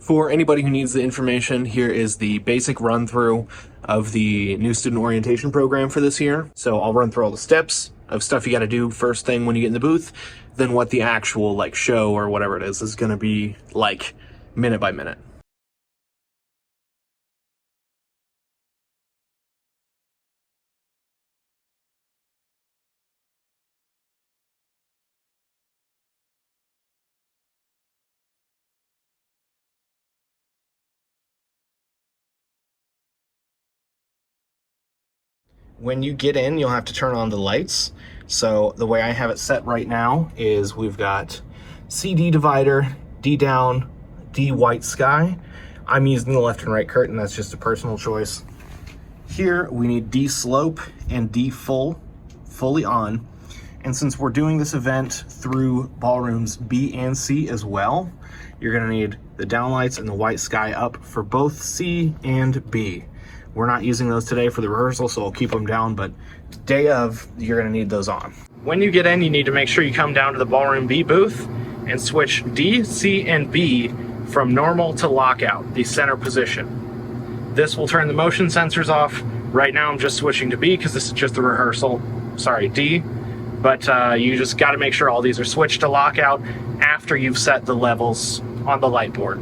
For anybody who needs the information, here is the basic run through of the new student orientation program for this year. So I'll run through all the steps of stuff you got to do first thing when you get in the booth, then what the actual like show or whatever it is going to be like minute by minute. When you get in, you'll have to turn on the lights. So the way I have it set right now is we've got CD divider, D down, D white sky. I'm using the left and right curtain, that's just a personal choice. Here we need D slope and D fully on. And since we're doing this event through ballrooms B and C as well, you're gonna need the down lights and the white sky up for both C and B. We're not using those today for the rehearsal, so I'll keep them down, but day of, you're gonna need those on. When you get in, you need to make sure you come down to the Ballroom B booth and switch D, C, and B from normal to lockout, the center position. This will turn the motion sensors off. Right now I'm just switching to B because this is just the rehearsal, sorry, D. But you just gotta make sure all these are switched to lockout after you've set the levels on the light board.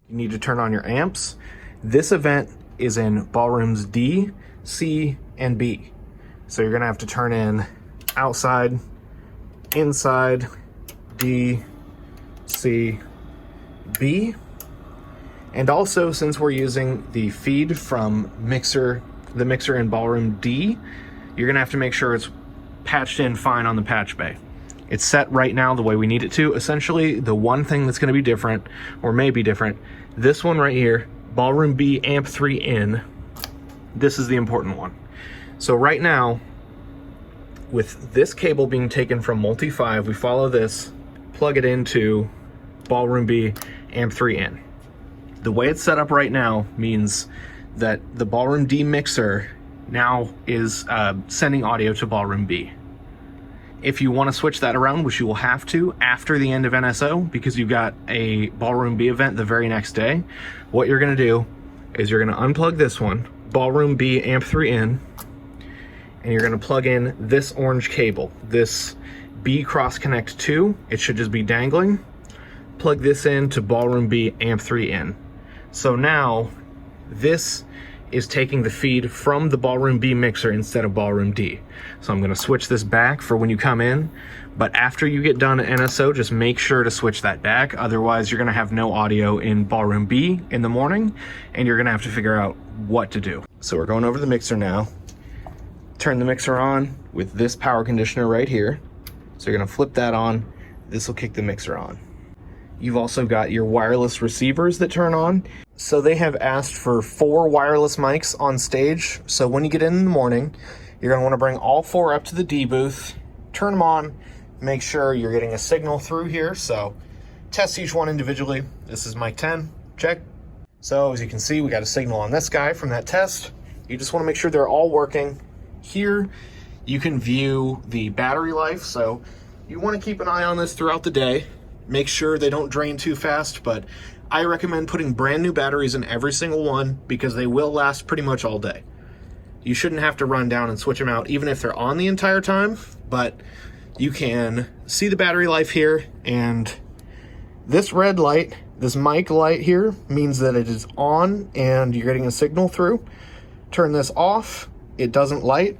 You need to turn on your amps. This event is in ballrooms D, C, and B. So you're gonna have to turn in outside, inside, D, C, B. And also, since we're using the feed from the mixer in ballroom D, you're gonna have to make sure it's patched in fine on the patch bay. It's set right now the way we need it to. Essentially, the one thing that's gonna be different, or may be different, this one right here, Ballroom B amp 3 in, this is the important one. So right now, with this cable being taken from multi 5, we follow this, plug it into Ballroom B amp 3 in. The way it's set up right now means that the Ballroom D mixer now is sending audio to Ballroom B. If you want to switch that around, which you will have to after the end of NSO, because you've got a Ballroom B event the very next day, what you're going to do is you're going to unplug this one, Ballroom B amp 3 in, and you're going to plug in this orange cable, this B cross connect 2. It should just be dangling. Plug this in to Ballroom B amp 3 in. So now this is taking the feed from the Ballroom B mixer instead of Ballroom D. So I'm gonna switch this back for when you come in, but after you get done at NSO, just make sure to switch that back. Otherwise, you're gonna have no audio in Ballroom B in the morning, and you're gonna have to figure out what to do. So we're going over the mixer now. Turn the mixer on with this power conditioner right here. So you're gonna flip that on. This will kick the mixer on. You've also got your wireless receivers that turn on. So they have asked for 4 wireless mics on stage. So when you get in the morning, you're gonna wanna bring all 4 up to the D booth, turn them on, make sure you're getting a signal through here. So test each one individually. This is mic 10, check. So as you can see, we got a signal on this guy from that test. You just wanna make sure they're all working. Here, you can view the battery life. So you wanna keep an eye on this throughout the day. Make sure they don't drain too fast, but I recommend putting brand new batteries in every single one because they will last pretty much all day. You shouldn't have to run down and switch them out even if they're on the entire time, but you can see the battery life here, and this red light, this mic light here, means that it is on and you're getting a signal through. Turn this off, it doesn't light,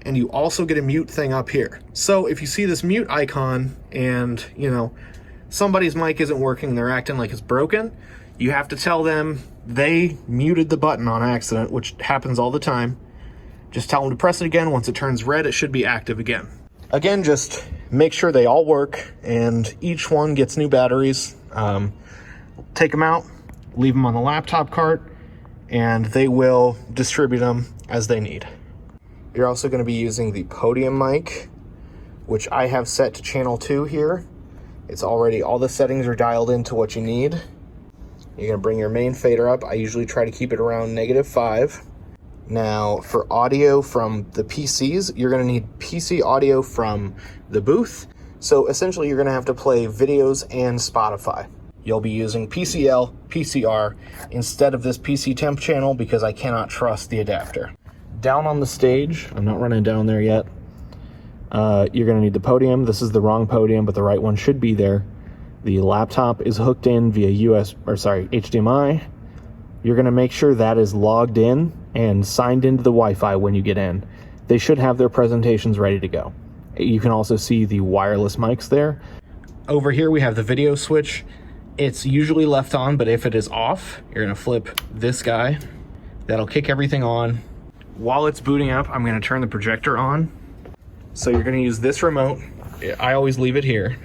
and you also get a mute thing up here. So if you see this mute icon and, you know, somebody's mic isn't working, they're acting like it's broken, you have to tell them they muted the button on accident, which happens all the time. Just tell them to press it again. Once it turns red, it should be active again. Again, just make sure they all work and each one gets new batteries. Take them out, leave them on the laptop cart, and they will distribute them as they need. You're also going to be using the podium mic, which I have set to channel 2 here. It's already, all the settings are dialed into what you need. You're gonna bring your main fader up. I usually try to keep it around -5. Now for audio from the PCs, you're gonna need PC audio from the booth. So essentially you're gonna have to play videos and Spotify. you'll be using PCL, PCR instead of this PC temp channel because I cannot trust the adapter. Down on the stage, I'm not running down there yet, you're gonna need the podium. This is the wrong podium, but the right one should be there. The laptop is hooked in via HDMI. You're gonna make sure that is logged in and signed into the Wi-Fi when you get in. They should have their presentations ready to go. You can also see the wireless mics there. Over here we have the video switch. It's usually left on, but if it is off, you're gonna flip this guy. That'll kick everything on. While it's booting up, I'm gonna turn the projector on. So you're gonna use this remote. I always leave it here.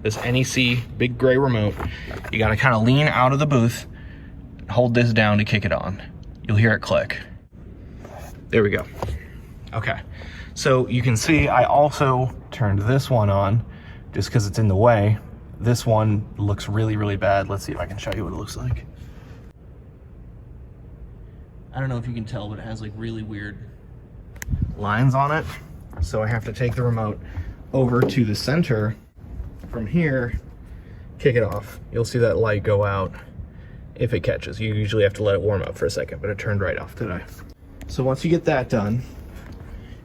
This NEC big gray remote. You gotta kind of lean out of the booth, hold this down to kick it on. You'll hear it click. There we go. Okay, so you can see I also turned this one on just because it's in the way. This one looks really, really bad. Let's see if I can show you what it looks like. I don't know if you can tell, but it has like really weird lines on it. So I have to take the remote over to the center. From here, kick it off. You'll see that light go out if it catches. You usually have to let it warm up for a second, but it turned right off today. So once you get that done,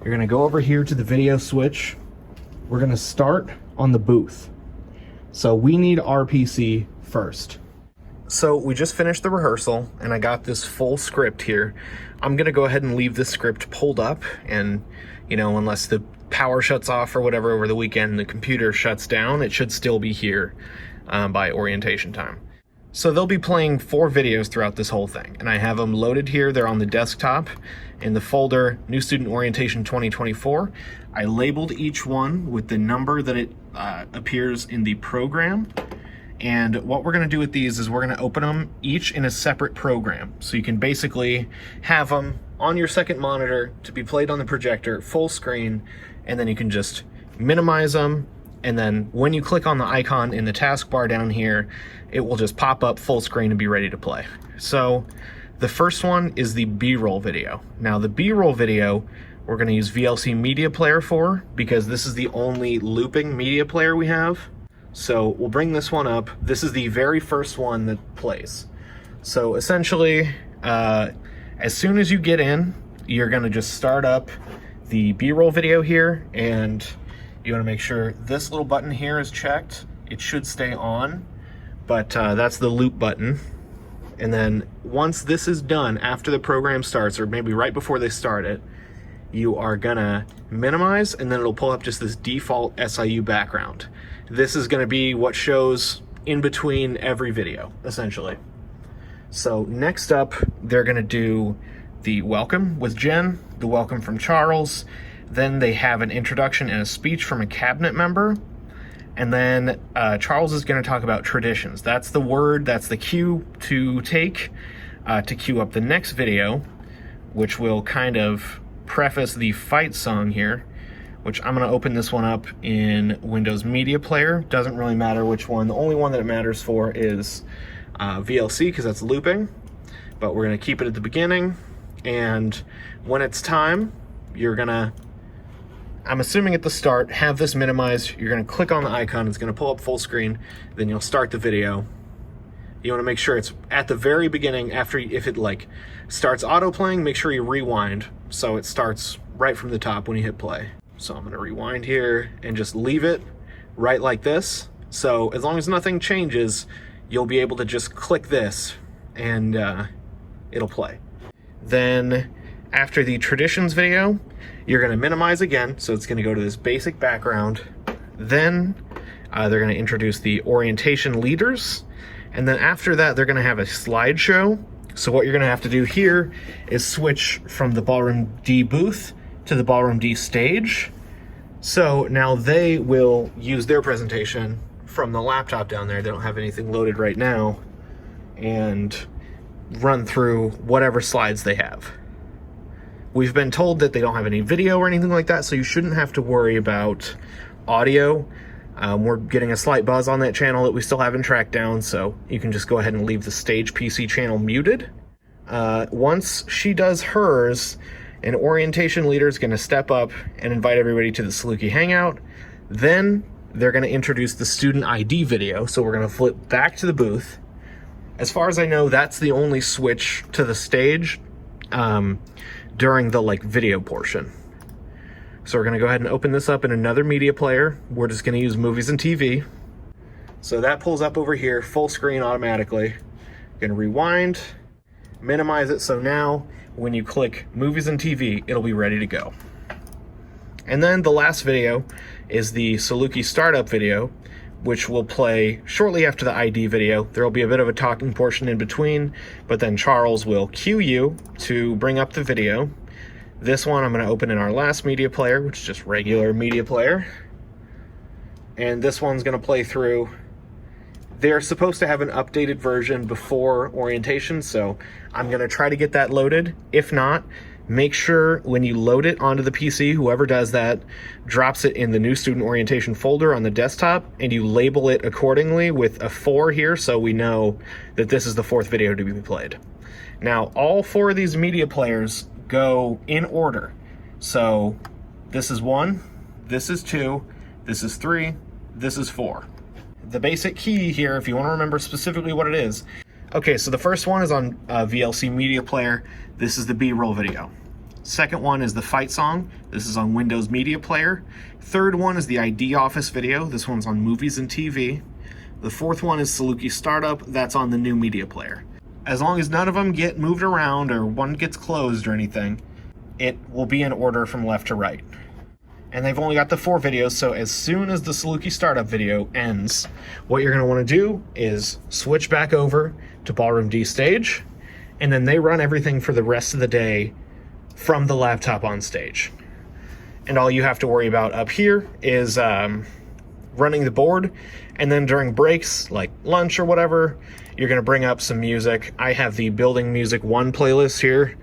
you're gonna go over here to the video switch. We're gonna start on the booth. So we need our PC first. So we just finished the rehearsal and I got this full script here. I'm gonna go ahead and leave this script pulled up, and you know, unless the power shuts off or whatever over the weekend, the computer shuts down, it should still be here by orientation time. So they'll be playing 4 videos throughout this whole thing, and I have them loaded here. They're on the desktop in the folder New Student Orientation 2024. I labeled each one with the number that it appears in the program. And what we're gonna do with these is we're gonna open them each in a separate program. So you can basically have them on your second monitor to be played on the projector, full screen, and then you can just minimize them. And then when you click on the icon in the taskbar down here, it will just pop up full screen and be ready to play. So the first one is the B-roll video. Now the B-roll video, we're gonna use VLC Media Player for, because this is the only looping media player we have. So we'll bring this one up. This is the very first one that plays. So essentially, as soon as you get in, you're gonna just start up the B-roll video here, and you wanna make sure this little button here is checked. It should stay on, but that's the loop button. And then once this is done, after the program starts, or maybe right before they start it, you are gonna minimize, and then it'll pull up just this default SIU background. This is gonna be what shows in between every video, essentially. So next up, they're gonna do the welcome with Jen, the welcome from Charles, then they have an introduction and a speech from a cabinet member, and then Charles is gonna talk about traditions. That's the word, that's the cue to take to cue up the next video, which will kind of preface the fight song here, which I'm gonna open this one up in Windows Media Player. Doesn't really matter which one. The only one that it matters for is VLC, because that's looping, but we're gonna keep it at the beginning. And when it's time, you're gonna, I'm assuming at the start, have this minimized. You're gonna click on the icon, it's gonna pull up full screen, then you'll start the video. You wanna make sure it's at the very beginning. After, if it like starts auto playing, make sure you rewind so it starts right from the top when you hit play. So I'm gonna rewind here and just leave it right like this. So as long as nothing changes, you'll be able to just click this and it'll play. Then after the traditions video, you're gonna minimize again. So it's gonna go to this basic background. Then they're gonna introduce the orientation leaders. And then after that, they're gonna have a slideshow. So what you're gonna have to do here is switch from the Ballroom D booth to the Ballroom D stage. So now they will use their presentation from the laptop down there. They don't have anything loaded right now, and run through whatever slides they have. We've been told that they don't have any video or anything like that, so you shouldn't have to worry about audio. We're getting a slight buzz on that channel that we still haven't tracked down, so you can just go ahead and leave the stage PC channel muted. Once she does hers, an orientation leader is going to step up and invite everybody to the Saluki Hangout. Then they're going to introduce the student ID video. So we're going to flip back to the booth. As far as I know, that's the only switch to the stage during the video portion. So we're going to go ahead and open this up in another media player. We're just going to use movies and TV. So that pulls up over here, full screen automatically. Going to rewind, minimize it, so now when you click movies and TV, it'll be ready to go. And then the last video is the Saluki startup video, which will play shortly after the ID video. There will be a bit of a talking portion in between, but then Charles will cue you to bring up the video. This one I'm going to open in our last media player, which is just regular media player. And this one's going to play through. They're supposed to have an updated version before orientation, so I'm going to try to get that loaded. If not, make sure when you load it onto the PC, whoever does that drops it in the new student orientation folder on the desktop, and you label it accordingly with a 4 here so we know that this is the 4th video to be played. Now, all 4 of these media players go in order. So this is 1, this is 2, this is 3, this is 4. The basic key here, if you want to remember specifically what it is. Okay, so the first one is on VLC Media Player. This is the B-roll video. Second one is the fight song. This is on Windows Media Player. Third one is the ID Office video. This one's on Movies and TV. The fourth one is Saluki Startup. That's on the new Media Player. As long as none of them get moved around or one gets closed or anything, it will be in order from left to right. And they've only got the 4 videos, so as soon as the Saluki startup video ends, what you're going to want to do is switch back over to Ballroom D stage, and then they run everything for the rest of the day from the laptop on stage. And all you have to worry about up here is running the board, and then during breaks, like lunch or whatever, you're going to bring up some music. I have the Building Music 1 playlist here.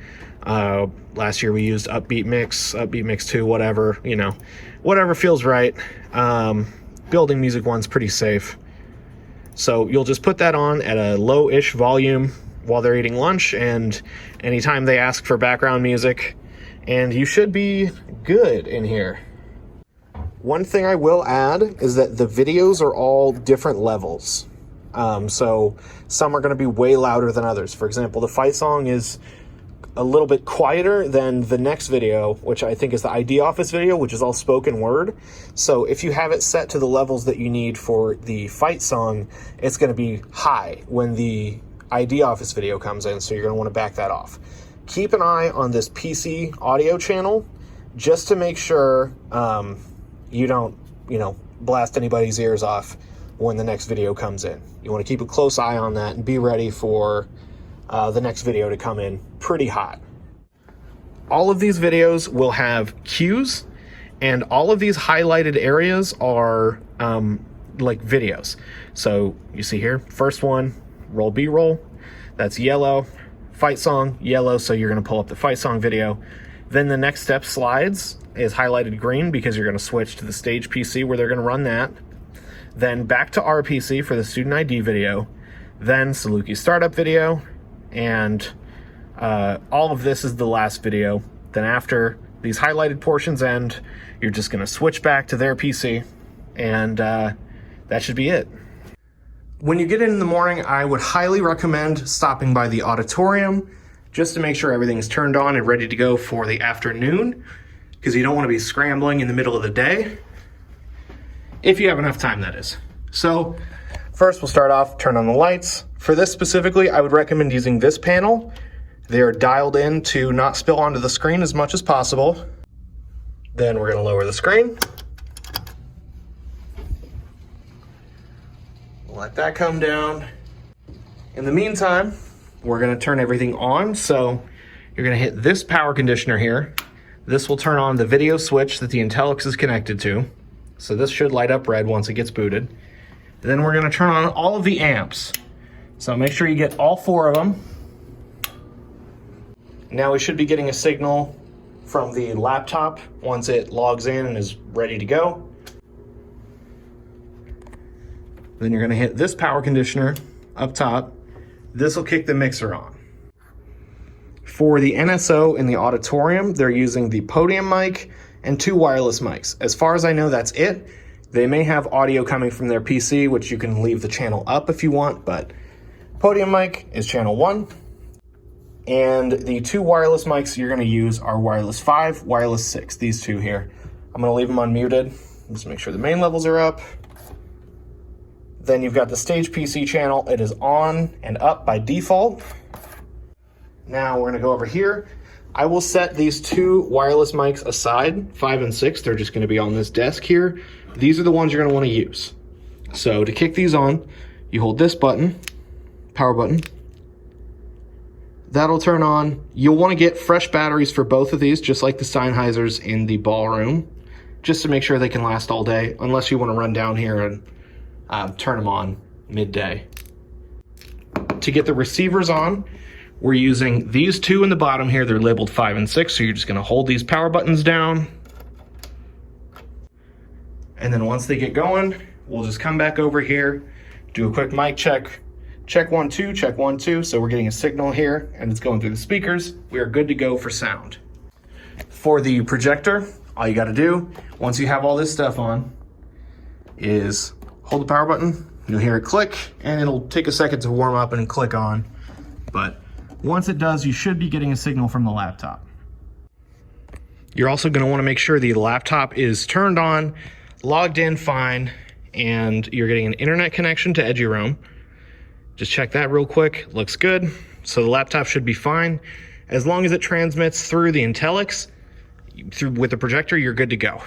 Last year we used Upbeat Mix 2, whatever, whatever feels right. Building Music 1's pretty safe. So you'll just put that on at a low-ish volume while they're eating lunch, and anytime they ask for background music, and you should be good in here. One thing I will add is that the videos are all different levels. So some are going to be way louder than others. For example, the fight song is a little bit quieter than the next video, which I think is the ID Office video, which is all spoken word. So if you have it set to the levels that you need for the fight song, it's going to be high when the ID Office video comes in, so you're going to want to back that off. Keep an eye on this PC audio channel just to make sure you don't, blast anybody's ears off when the next video comes in. You want to keep a close eye on that and be ready for the next video to come in pretty hot. All of these videos will have cues, and all of these highlighted areas are like videos. So you see here, first one, roll B-roll, that's yellow. Fight song, yellow, so you're going to pull up the fight song video. Then the next step, slides, is highlighted green because you're going to switch to the stage PC where they're going to run that. Then back to our PC for the student ID video. Then Saluki startup video. And all of this is the last video. Then after these highlighted portions end, you're just going to switch back to their PC, and that should be it. When you get in the morning, I would highly recommend stopping by the auditorium just to make sure everything's turned on and ready to go for the afternoon, because you don't want to be scrambling in the middle of the day, if you have enough time, that is. So first we'll start off, turn on the lights. For this specifically, I would recommend using this panel. They're dialed in to not spill onto the screen as much as possible. Then we're going to lower the screen. Let that come down. In the meantime, we're going to turn everything on. So you're going to hit this power conditioner here. This will turn on the video switch that the Intelix is connected to. So this should light up red once it gets booted. Then we're going to turn on all of the amps. So make sure you get all 4 of them. Now we should be getting a signal from the laptop once it logs in and is ready to go. Then you're going to hit this power conditioner up top. This will kick the mixer on. For the NSO in the auditorium, they're using the podium mic and 2 wireless mics. As far as I know, that's it. They may have audio coming from their PC, which you can leave the channel up if you want, but podium mic is channel 1. And the 2 wireless mics you're going to use are wireless 5, wireless 6, these 2 here. I'm going to leave them unmuted, just make sure the main levels are up. Then you've got the stage PC channel. It is on and up by default. Now we're going to go over here. I will set these 2 wireless mics aside, 5 and 6. They're just going to be on this desk here. These are the ones you're going to want to use. So to kick these on, you hold this button, power button. That'll turn on. You'll want to get fresh batteries for both of these, just like the Sennheisers in the ballroom, just to make sure they can last all day, unless you want to run down here and turn them on midday. To get the receivers on, we're using these 2 in the bottom here. They're labeled 5 and 6, so you're just going to hold these power buttons down. And then once they get going, we'll just come back over here, do a quick mic check. Check 1, 2, check 1, 2. So we're getting a signal here and it's going through the speakers. We are good to go for sound. For the projector, all you got to do, once you have all this stuff on, is hold the power button. You'll hear it click and it'll take a second to warm up and click on. But once it does, you should be getting a signal from the laptop. You're also going to want to make sure the laptop is turned on, logged in fine, and you're getting an internet connection to EduRoam. Just check that real quick. Looks good. So the laptop should be fine. As long as it transmits through the Intellics, with the projector, you're good to go.